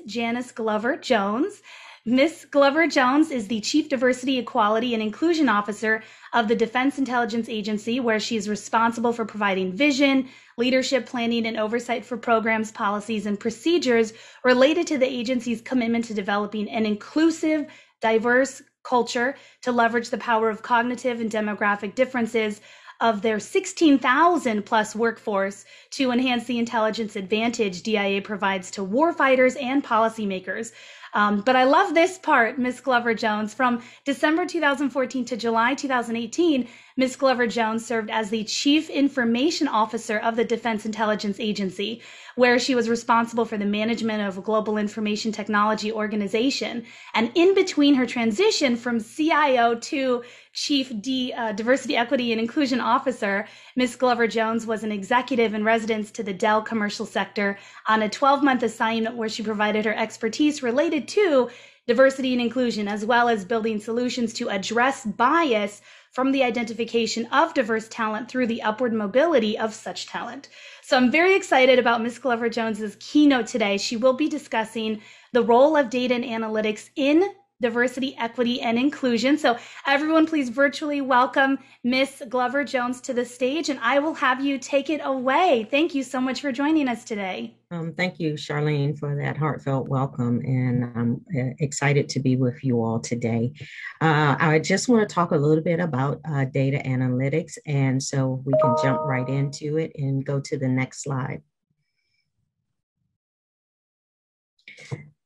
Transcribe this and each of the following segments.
Janice Glover-Jones. Miss Glover-Jones is the Chief Diversity, Equality, and Inclusion Officer of the Defense Intelligence Agency, where she is responsible for providing vision, leadership, planning, and oversight for programs, policies, and procedures related to the agency's commitment to developing an inclusive, diverse culture to leverage the power of cognitive and demographic differences of their 16,000 plus workforce to enhance the intelligence advantage DIA provides to warfighters and policymakers. But I love this part, Ms. Glover-Jones. From December 2014 to July 2018, Ms. Glover-Jones served as the Chief Information Officer of the Defense Intelligence Agency, where she was responsible for the management of a global information technology organization. And in between her transition from CIO to Chief Diversity, Equity, and Inclusion Officer, Ms. Glover-Jones was an executive in residence to the Dell commercial sector on a 12-month assignment where she provided her expertise related to diversity and inclusion, as well as building solutions to address bias from the identification of diverse talent through the upward mobility of such talent. So I'm very excited about Ms. Glover-Jones's keynote today. She will be discussing the role of data and analytics in diversity, equity, and inclusion. So everyone, please virtually welcome Ms. Glover-Jones to the stage, and I will have you take it away. Thank you so much for joining us today. Thank you, Charlene, for that heartfelt welcome, and I'm excited to be with you all today. I just want to talk a little bit about data analytics, and so we can jump right into it and go to the next slide.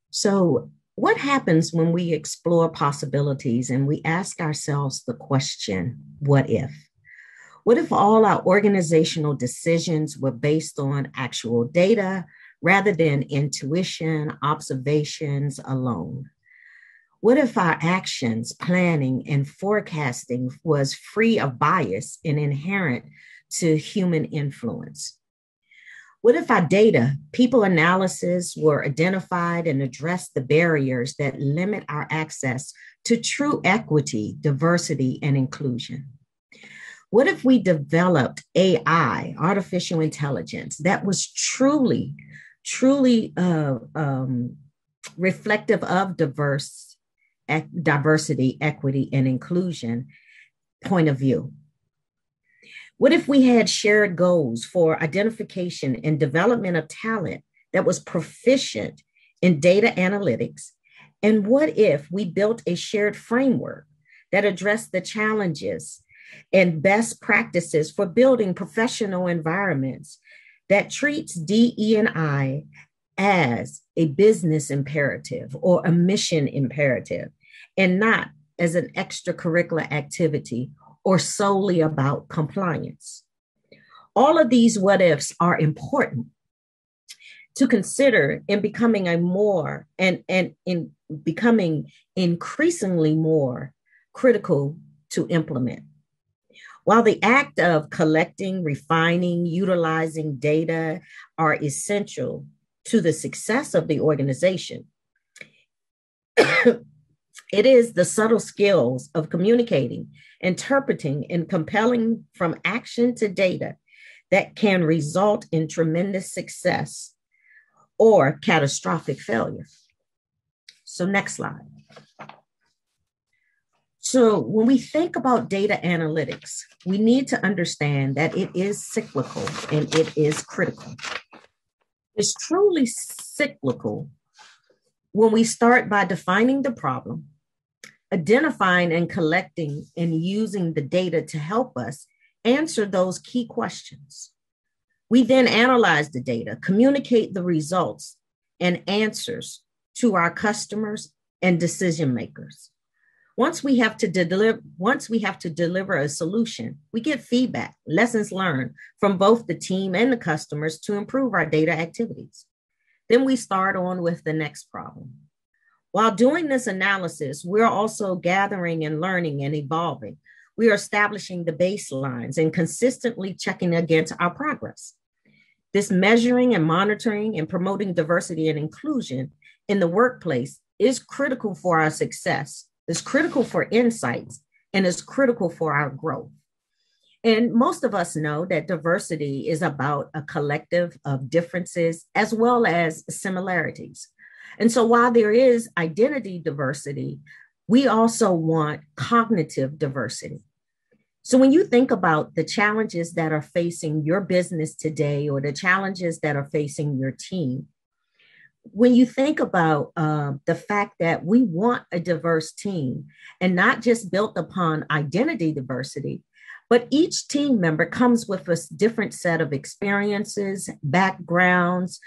So, what happens when we explore possibilities and we ask ourselves the question, what if? What if all our organizational decisions were based on actual data rather than intuition, observations alone? What if our actions, planning, and forecasting was free of bias and inherent to human influence? What if our data, people analysis were identified and addressed the barriers that limit our access to true equity, diversity, and inclusion? What if we developed AI, artificial intelligence, that was truly reflective of diversity, equity, and inclusion point of view? What if we had shared goals for identification and development of talent that was proficient in data analytics? And what if we built a shared framework that addressed the challenges and best practices for building professional environments that treats DE&I as a business imperative or a mission imperative, and not as an extracurricular activity or solely about compliance? All of these what ifs are important to consider in becoming in becoming increasingly more critical to implement. While the act of collecting, refining, utilizing data are essential to the success of the organization, it is the subtle skills of communicating, interpreting, and compelling from action to data that can result in tremendous success or catastrophic failure. So next slide. So when we think about data analytics, we need to understand that it is cyclical and it is critical. It's truly cyclical when we start by defining the problem, identifying and collecting and using the data to help us answer those key questions. We then analyze the data, communicate the results and answers to our customers and decision makers. Once we have to deliver a solution, we get feedback, lessons learned from both the team and the customers to improve our data activities. Then we start on with the next problem. While doing this analysis, we're also gathering and learning and evolving. We are establishing the baselines and consistently checking against our progress. This measuring and monitoring and promoting diversity and inclusion in the workplace is critical for our success, is critical for insights, and is critical for our growth. And most of us know that diversity is about a collective of differences as well as similarities. And so while there is identity diversity, we also want cognitive diversity. So when you think about the challenges that are facing your business today or the challenges that are facing your team, when you think about the fact that we want a diverse team and not just built upon identity diversity, but each team member comes with a different set of experiences, backgrounds,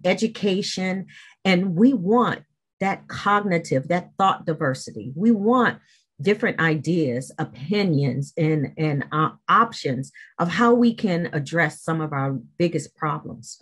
education, and we want that cognitive, that thought diversity. We want different ideas, opinions, and options of how we can address some of our biggest problems.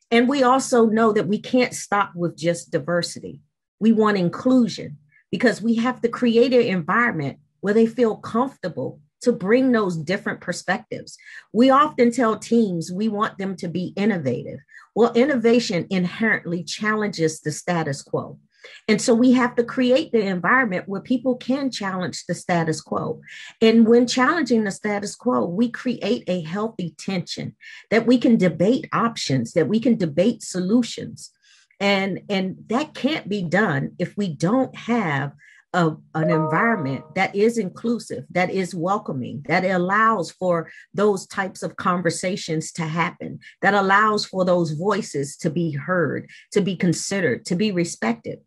And we also know that we can't stop with just diversity. We want inclusion because we have to create an environment where they feel comfortable to bring those different perspectives. We often tell teams we want them to be innovative. Well, innovation inherently challenges the status quo. And so we have to create the environment where people can challenge the status quo. And when challenging the status quo, we create a healthy tension that we can debate options, that we can debate solutions. And that can't be done if we don't have an environment that is inclusive, that is welcoming, that allows for those types of conversations to happen, that allows for those voices to be heard, to be considered, to be respected.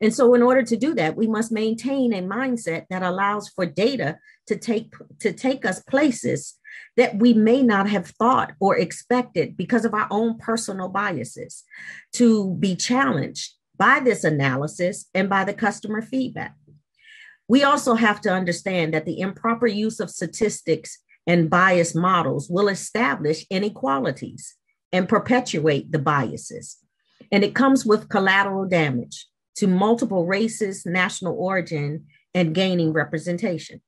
And so in order to do that, we must maintain a mindset that allows for data to take us places that we may not have thought or expected because of our own personal biases, to be challenged by this analysis and by the customer feedback. We also have to understand that the improper use of statistics and bias models will establish inequalities and perpetuate the biases. And it comes with collateral damage to multiple races, national origin, and gaining representation.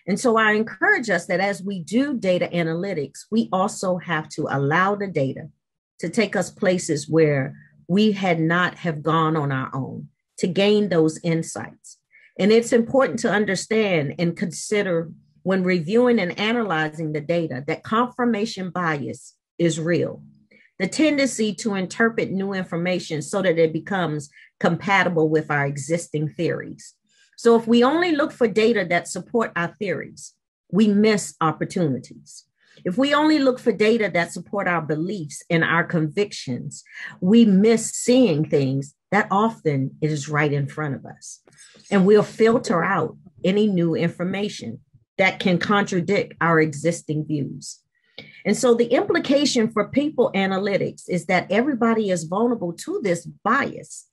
And so I encourage us that as we do data analytics, we also have to allow the data to take us places where we had not have gone on our own to gain those insights. And it's important to understand and consider when reviewing and analyzing the data that confirmation bias is real. The tendency to interpret new information so that it becomes compatible with our existing theories. So if we only look for data that support our theories, we miss opportunities. If we only look for data that support our beliefs and our convictions, we miss seeing things that often is right in front of us. And we'll filter out any new information that can contradict our existing views. And so the implication for people analytics is that everybody is vulnerable to this bias.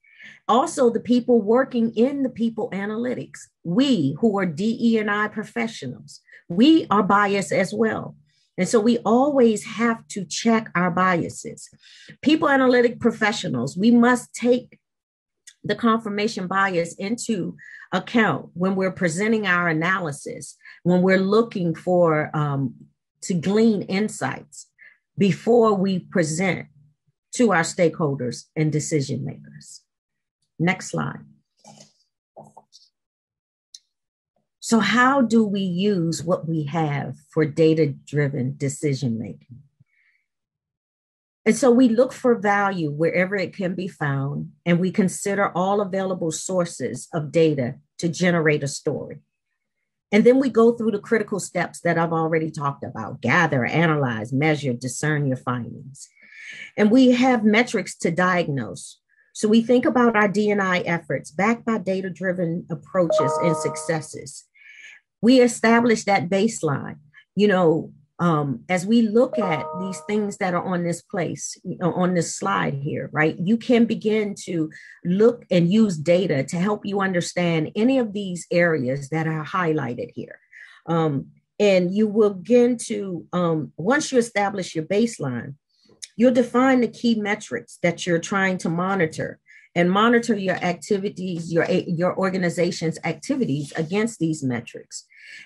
Also, the people working in the people analytics, we who are DE&I professionals, we are biased as well. And so we always have to check our biases. People analytic professionals, we must take the confirmation bias into account when we're presenting our analysis, when we're looking for to glean insights before we present to our stakeholders and decision makers. Next slide. So how do we use what we have for data-driven decision making? And so we look for value wherever it can be found, and we consider all available sources of data to generate a story. And then we go through the critical steps that I've already talked about: gather, analyze, measure, discern your findings. And we have metrics to diagnose. So we think about our D&I efforts backed by data-driven approaches and successes. We establish that baseline. As we look at these things that are on this place, on this slide here, right, you can begin to look and use data to help you understand any of these areas that are highlighted here. And you will begin to, once you establish your baseline, you'll define the key metrics that you're trying to monitor and monitor your activities, your organization's activities against these metrics.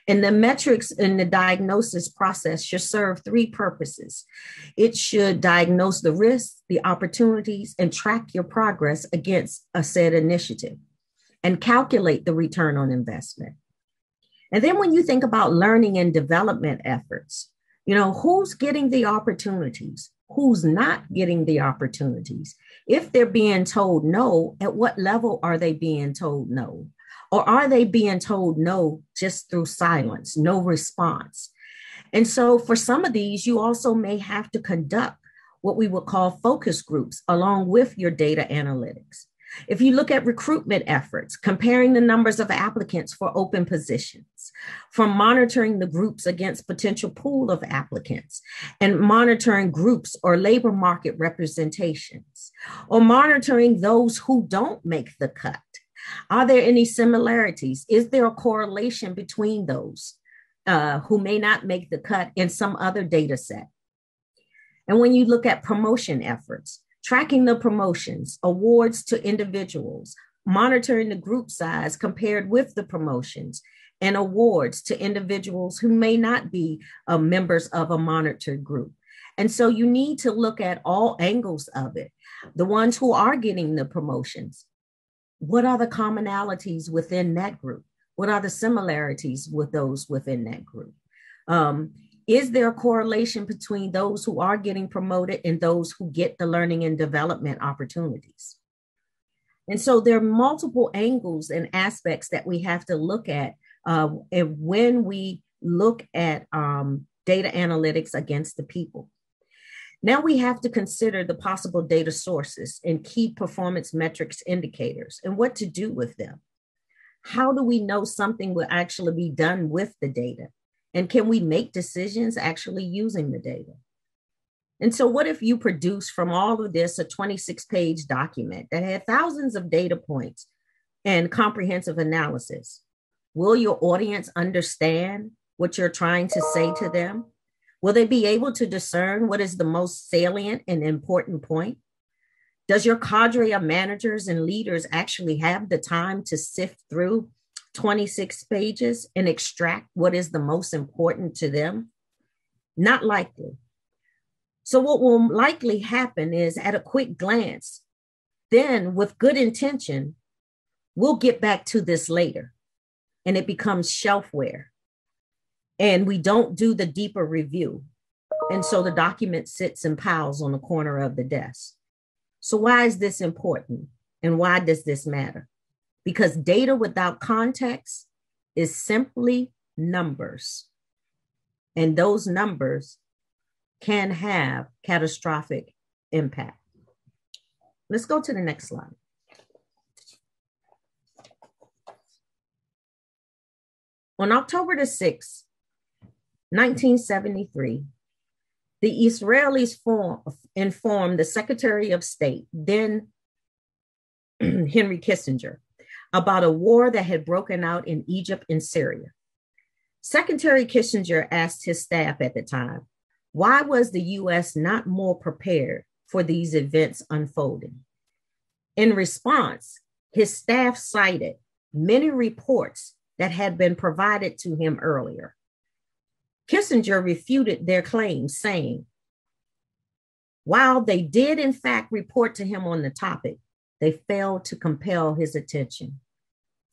And the metrics in the diagnosis process should serve three purposes. It should diagnose the risks, the opportunities, and track your progress against a said initiative and calculate the return on investment. And then when you think about learning and development efforts, who's getting the opportunities? who's not getting the opportunities. If they're being told no, at what level are they being told no? Or are they being told no just through silence, no response? And so for some of these, you also may have to conduct what we would call focus groups along with your data analytics. If you look at recruitment efforts, comparing the numbers of applicants for open positions, from monitoring the groups against potential pool of applicants, and monitoring groups or labor market representations, or monitoring those who don't make the cut. Are there any similarities? Is there a correlation between those who may not make the cut in some other data set? And when you look at promotion efforts, tracking the promotions, awards to individuals, monitoring the group size compared with the promotions, and awards to individuals who may not be members of a monitored group. And so you need to look at all angles of it. The ones who are getting the promotions, what are the commonalities within that group? What are the similarities with those within that group? Is there a correlation between those who are getting promoted and those who get the learning and development opportunities? And so there are multiple angles and aspects that we have to look at and when we look at data analytics against the people. Now we have to consider the possible data sources and key performance metrics indicators and what to do with them. How do we know something will actually be done with the data? And can we make decisions actually using the data? And so what if you produce from all of this a 26-page document that had thousands of data points and comprehensive analysis? Will your audience understand what you're trying to say to them? Will they be able to discern what is the most salient and important point? Does your cadre of managers and leaders actually have the time to sift through 26 pages and extract what is the most important to them? Not likely. So what will likely happen is at a quick glance, then with good intention, we'll get back to this later. And it becomes shelfware. And we don't do the deeper review. And so the document sits and piles on the corner of the desk. So why is this important? And why does this matter? Because data without context is simply numbers. And those numbers can have catastrophic impact. Let's go to the next slide. On October the 6th, 1973, the Israelis informed the Secretary of State, then Henry Kissinger, about a war that had broken out in Egypt and Syria. Secretary Kissinger asked his staff at the time, why was the US not more prepared for these events unfolding? In response, his staff cited many reports that had been provided to him earlier. Kissinger refuted their claims, saying, while they did in fact report to him on the topic, they failed to compel his attention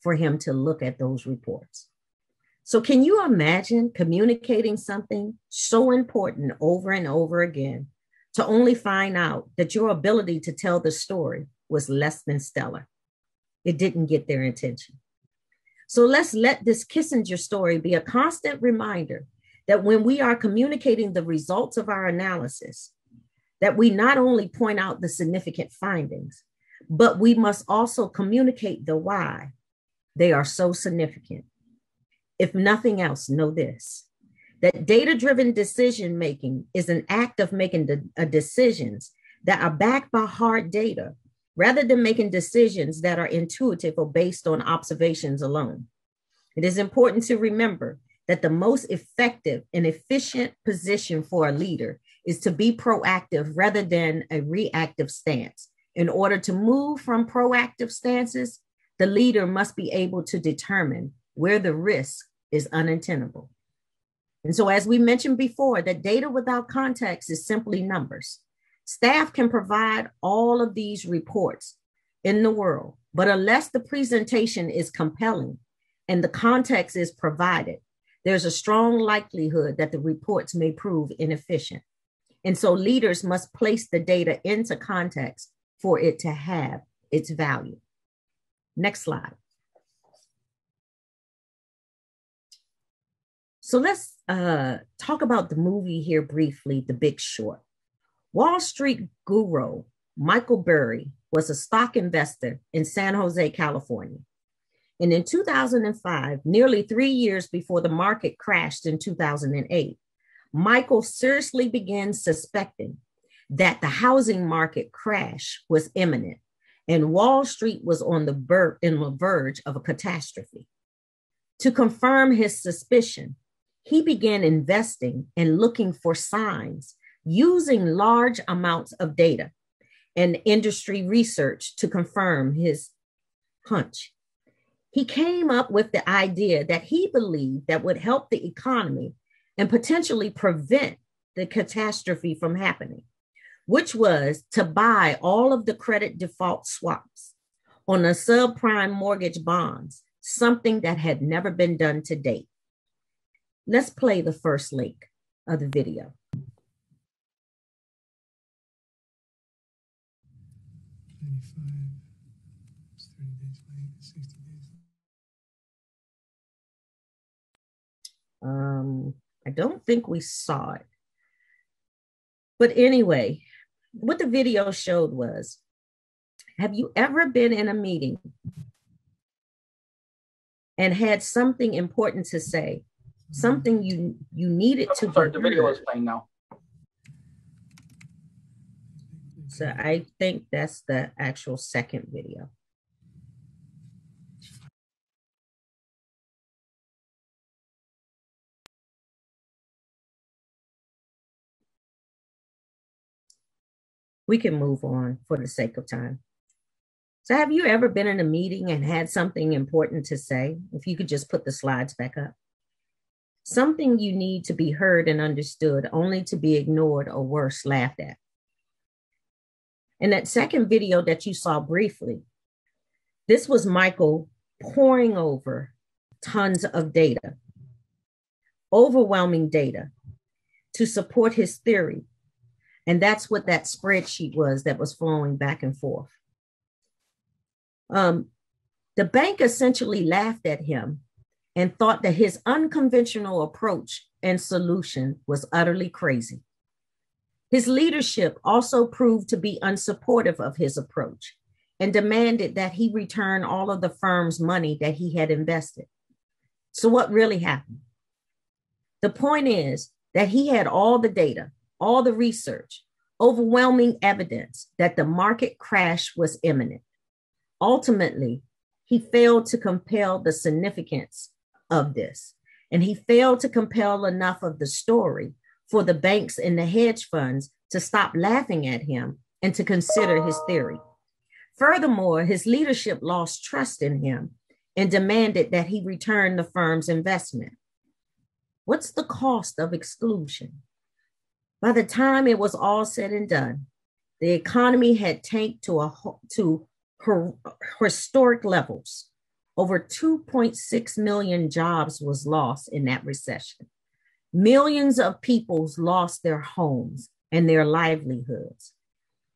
for him to look at those reports. So can you imagine communicating something so important over and over again to only find out that your ability to tell the story was less than stellar? It didn't get their attention. So let's let this Kissinger story be a constant reminder that when we are communicating the results of our analysis, that we not only point out the significant findings, but we must also communicate the why they are so significant. If nothing else, know this, that data-driven decision-making is an act of making decisions that are backed by hard data, rather than making decisions that are intuitive or based on observations alone. It is important to remember that the most effective and efficient position for a leader is to be proactive rather than a reactive stance. In order to move from proactive stances, the leader must be able to determine where the risk is unattainable. And so, as we mentioned before, that data without context is simply numbers. Staff can provide all of these reports in the world, but unless the presentation is compelling and the context is provided, there's a strong likelihood that the reports may prove inefficient. And so leaders must place the data into context for it to have its value. Next slide. So let's talk about the movie here briefly, The Big Short. Wall Street guru Michael Burry was a stock investor in San Jose, California. And in 2005, nearly 3 years before the market crashed in 2008, Michael seriously began suspecting that the housing market crash was imminent and Wall Street was on the verge of a catastrophe. To confirm his suspicion, he began investing and looking for signs using large amounts of data and industry research to confirm his hunch. He came up with the idea that he believed that would help the economy and potentially prevent the catastrophe from happening, which was to buy all of the credit default swaps on the subprime mortgage bonds, something that had never been done to date. Let's play the first link of the video. I don't think we saw it. But anyway, what the video showed was, have you ever been in a meeting and had something important to say, something you needed to Sorry, the video is playing now. So I think that's the actual second video. We can move on for the sake of time. So have you ever been in a meeting and had something important to say? If you could just put the slides back up. Something you need to be heard and understood, only to be ignored or worse, laughed at. In that second video that you saw briefly, this was Michael poring over tons of data, overwhelming data to support his theory. And that's what that spreadsheet was that was flowing back and forth. The bank essentially laughed at him and thought that his unconventional approach and solution was utterly crazy. His leadership also proved to be unsupportive of his approach and demanded that he return all of the firm's money that he had invested. So what really happened? The point is that he had all the data, all the research, overwhelming evidence that the market crash was imminent. Ultimately, he failed to compel the significance of this, and he failed to compel enough of the story for the banks and the hedge funds to stop laughing at him and to consider his theory. Furthermore, his leadership lost trust in him and demanded that he return the firm's investment. What's the cost of exclusion? By the time it was all said and done, the economy had tanked to historic levels. Over 2.6 million jobs was lost in that recession. Millions of people lost their homes and their livelihoods.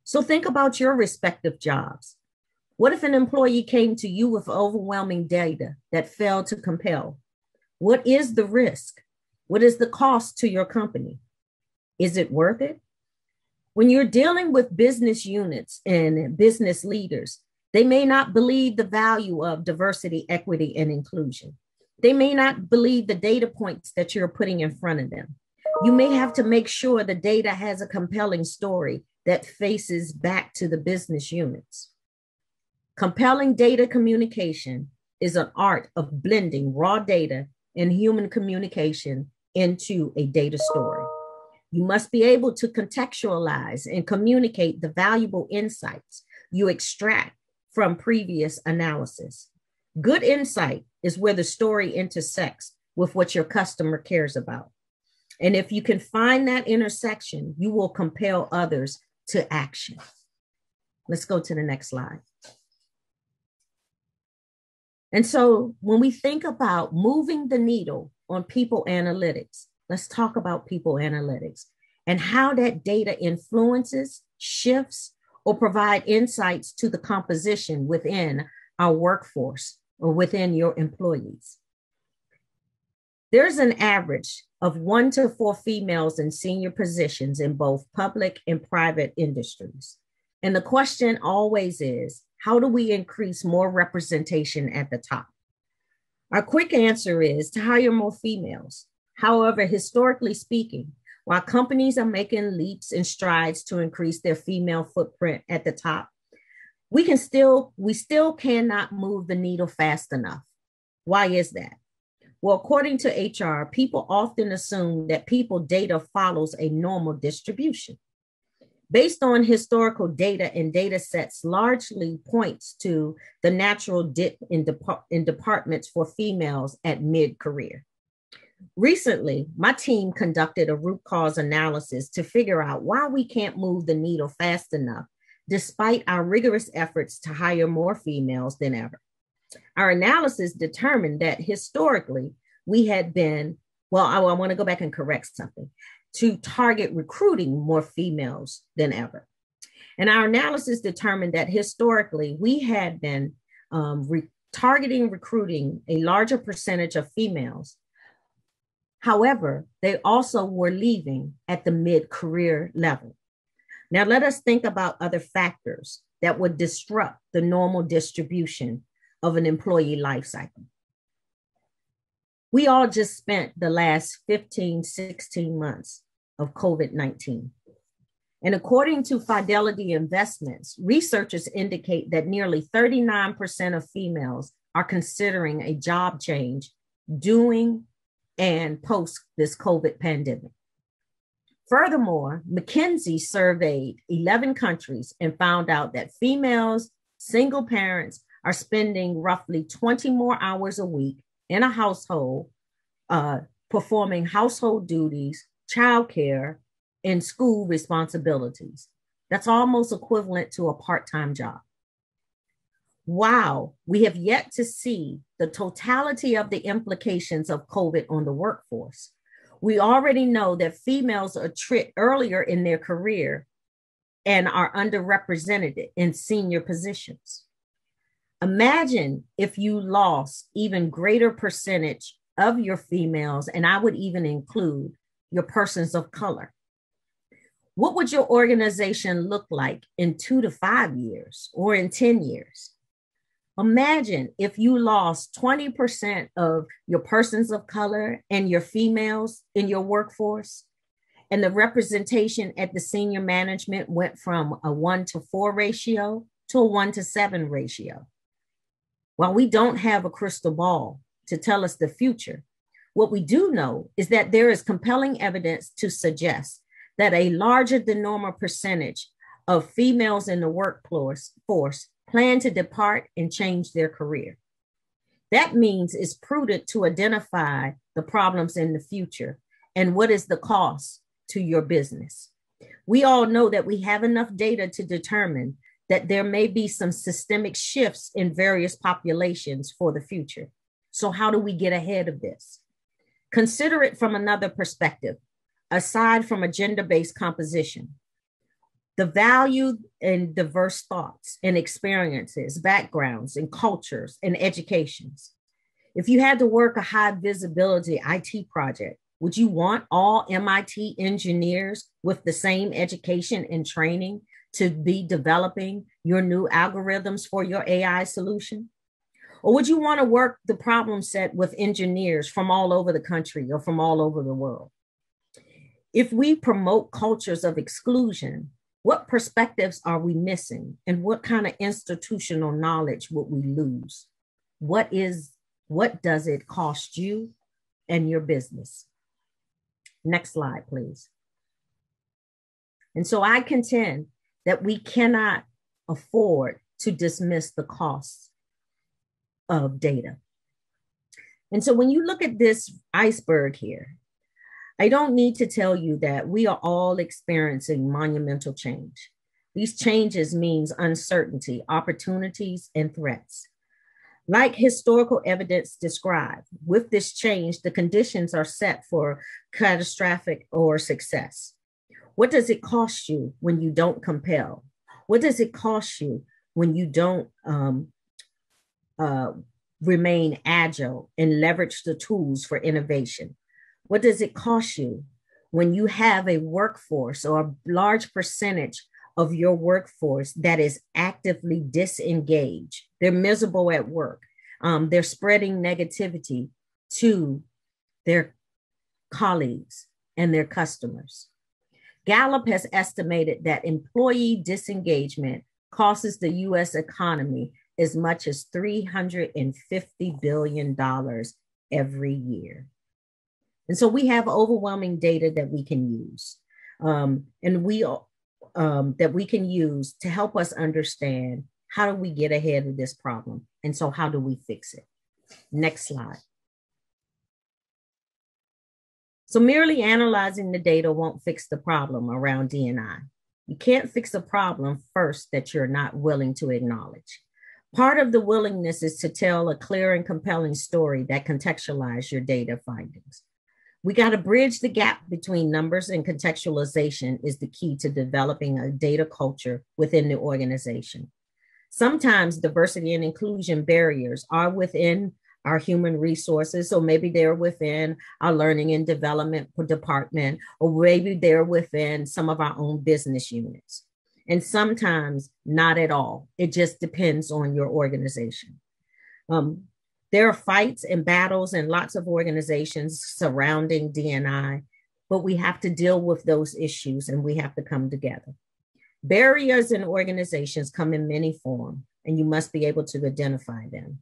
So think about your respective jobs. What if an employee came to you with overwhelming data that failed to compel? What is the risk? What is the cost to your company? Is it worth it? When you're dealing with business units and business leaders, they may not believe the value of diversity, equity, and inclusion. They may not believe the data points that you're putting in front of them. You may have to make sure the data has a compelling story that faces back to the business units. Compelling data communication is an art of blending raw data and human communication into a data story. You must be able to contextualize and communicate the valuable insights you extract from previous analysis. Good insight is where the story intersects with what your customer cares about. And if you can find that intersection, you will compel others to action. Let's go to the next slide. And so when we think about moving the needle on people analytics, let's talk about people analytics. and how that data influences, shifts, or provide insights to the composition within our workforce or within your employees. There's an average of 1 to 4 females in senior positions in both public and private industries. And the question always is, how do we increase more representation at the top? Our quick answer is to hire more females. However, historically speaking, while companies are making leaps and strides to increase their female footprint at the top, we still cannot move the needle fast enough. Why is that? Well, according to HR, people often assume that people data follows a normal distribution. Based on historical data and data sets largely points to the natural dip in departments for females at mid-career. Recently, my team conducted a root cause analysis to figure out why we can't move the needle fast enough, despite our rigorous efforts to hire more females than ever. Our analysis determined that historically we had been, I want to go back and correct something, to target recruiting more females than ever. And our analysis determined that historically we had been targeting recruiting a larger percentage of females. However, they also were leaving at the mid-career level. Now, let us think about other factors that would disrupt the normal distribution of an employee life cycle. We all just spent the last 15, 16 months of COVID-19. And according to Fidelity Investments, researchers indicate that nearly 39% of females are considering a job change during and post this COVID pandemic. Furthermore, McKinsey surveyed 11 countries and found out that females, single parents, are spending roughly 20 more hours a week in a household, performing household duties, childcare, and school responsibilities. That's almost equivalent to a part-time job. Wow, we have yet to see the totality of the implications of COVID on the workforce. We already know that females are earlier in their career and are underrepresented in senior positions. Imagine if you lost even greater percentage of your females, and I would even include your persons of color. What would your organization look like in 2 to 5 years or in 10 years? Imagine if you lost 20% of your persons of color and your females in your workforce, and the representation at the senior management went from a 1 to 4 ratio to a 1 to 7 ratio. While we don't have a crystal ball to tell us the future, what we do know is that there is compelling evidence to suggest that a larger than normal percentage of females in the workforce plan to depart and change their career. That means it's prudent to identify the problems in the future and what is the cost to your business. We all know that we have enough data to determine that there may be some systemic shifts in various populations for the future. So how do we get ahead of this? Consider it from another perspective, aside from a gender-based composition. The value in diverse thoughts and experiences, backgrounds and cultures and educations. If you had to work a high visibility IT project, would you want all MIT engineers with the same education and training to be developing your new algorithms for your AI solution? Or would you want to work the problem set with engineers from all over the country or from all over the world? If we promote cultures of exclusion, what perspectives are we missing? And what kind of institutional knowledge would we lose? What does it cost you and your business? Next slide, please. And so I contend that we cannot afford to dismiss the costs of data. And so when you look at this iceberg here, I don't need to tell you that we are all experiencing monumental change. These changes means uncertainty, opportunities, and threats. Like historical evidence described, with this change, the conditions are set for catastrophic or success. What does it cost you when you don't compel? What does it cost you when you don't uh, remain agile and leverage the tools for innovation? What does it cost you when you have a workforce or a large percentage of your workforce that is actively disengaged? They're miserable at work. They're spreading negativity to their colleagues and their customers. Gallup has estimated that employee disengagement costs the US economy as much as $350 billion every year. And so we have overwhelming data that we can use, that we can use to help us understand how do we get ahead of this problem, and so how do we fix it. Next slide. So merely analyzing the data won't fix the problem around D&I. You can't fix a problem first that you're not willing to acknowledge. Part of the willingness is to tell a clear and compelling story that contextualizes your data findings. We got to bridge the gap between numbers, and contextualization is the key to developing a data culture within the organization. Sometimes diversity and inclusion barriers are within our human resources, so maybe they're within our learning and development department, or maybe they're within some of our own business units. And sometimes not at all. It just depends on your organization. There are fights and battles in lots of organizations surrounding D&I, but we have to deal with those issues and we have to come together. Barriers in organizations come in many forms, and you must be able to identify them.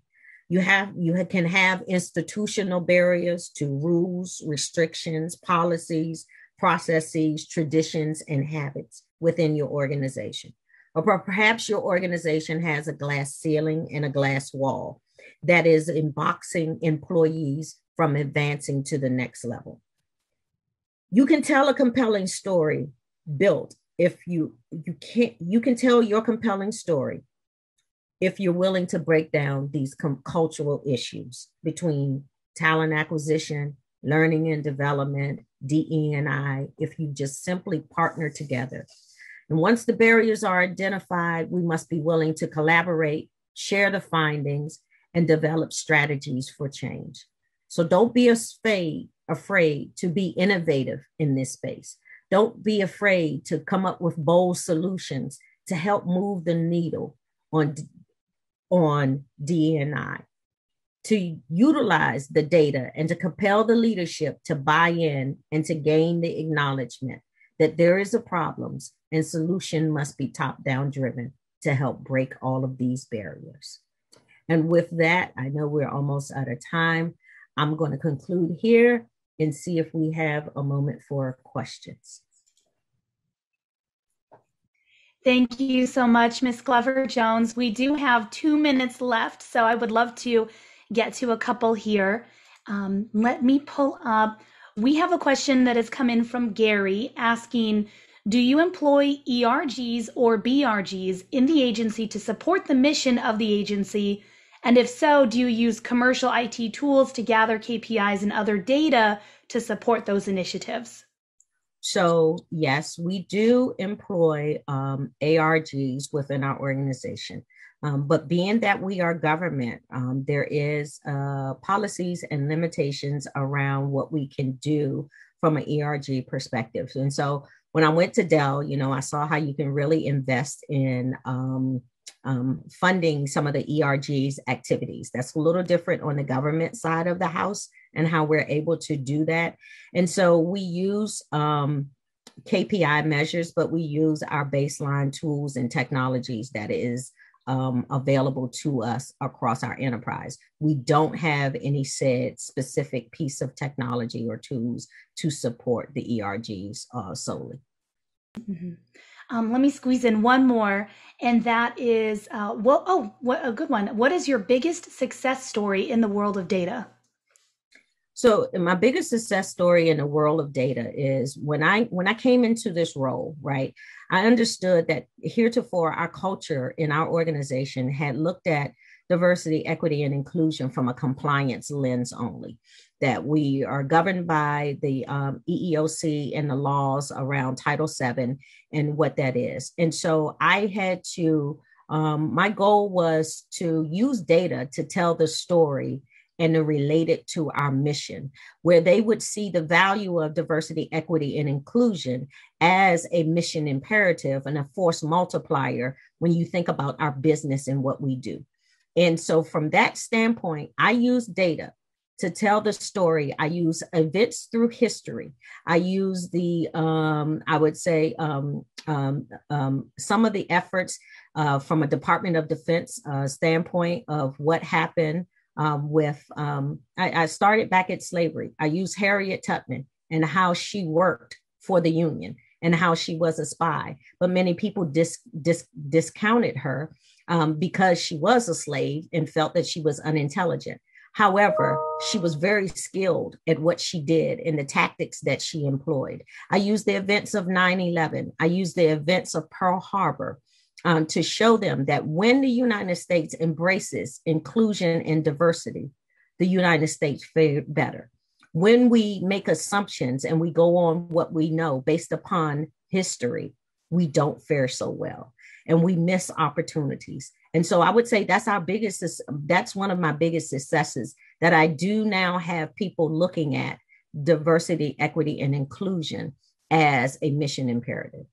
You can have institutional barriers to rules, restrictions, policies, processes, traditions, and habits within your organization. Or perhaps your organization has a glass ceiling and a glass wall that is boxing employees from advancing to the next level. You can tell a compelling story built if you can tell your compelling story if you're willing to break down these cultural issues between talent acquisition, learning and development, DE&I, if you just simply partner together. And once the barriers are identified, we must be willing to collaborate, share the findings, and develop strategies for change. So don't be afraid to be innovative in this space. Don't be afraid to come up with bold solutions to help move the needle on D&I, to utilize the data and to compel the leadership to buy in and to gain the acknowledgement that there is a problem and solution must be top-down driven to help break all of these barriers. And with that, I know we're almost out of time. I'm going to conclude here and see if we have a moment for questions. Thank you so much, Ms. Glover-Jones. We do have 2 minutes left, so I would love to get to a couple here. Let me pull up. We have a question that has come in from Gary asking, do you employ ERGs or BRGs in the agency to support the mission of the agency? And if so, do you use commercial IT tools to gather KPIs and other data to support those initiatives? So yes, we do employ ARGs within our organization. But being that we are government, there is policies and limitations around what we can do from an ERG perspective. And so when I went to Dell, I saw how you can really invest in funding some of the ERG's activities. That's a little different on the government side of the house and how we're able to do that. And so we use KPI measures, but we use our baseline tools and technologies that is available to us across our enterprise. We don't have any said specific piece of technology or tools to support the ERGs solely. Mm-hmm. Let me squeeze in one more, and that is, what a good one. What is your biggest success story in the world of data? So my biggest success story in the world of data is when I came into this role, right, I understood that heretofore our culture in our organization had looked at diversity, equity, and inclusion from a compliance lens only. that we are governed by the EEOC and the laws around Title VII and what that is. And so I had to, my goal was to use data to tell the story and to relate it to our mission, where they would see the value of diversity, equity, and inclusion as a mission imperative and a force multiplier when you think about our business and what we do. And so from that standpoint, I use data to tell the story. I use events through history. I use the, I would say, some of the efforts from a Department of Defense standpoint of what happened I started back at slavery. I used Harriet Tubman and how she worked for the Union and how she was a spy. But many people discounted her because she was a slave and felt that she was unintelligent. However, she was very skilled at what she did and the tactics that she employed. I used the events of 9/11. I used the events of Pearl Harbor to show them that when the United States embraces inclusion and diversity, the United States fared better. When we make assumptions and we go on what we know based upon history, we don't fare so well and we miss opportunities. And so I would say that's one of my biggest successes, that I do now have people looking at diversity, equity, and inclusion as a mission imperative.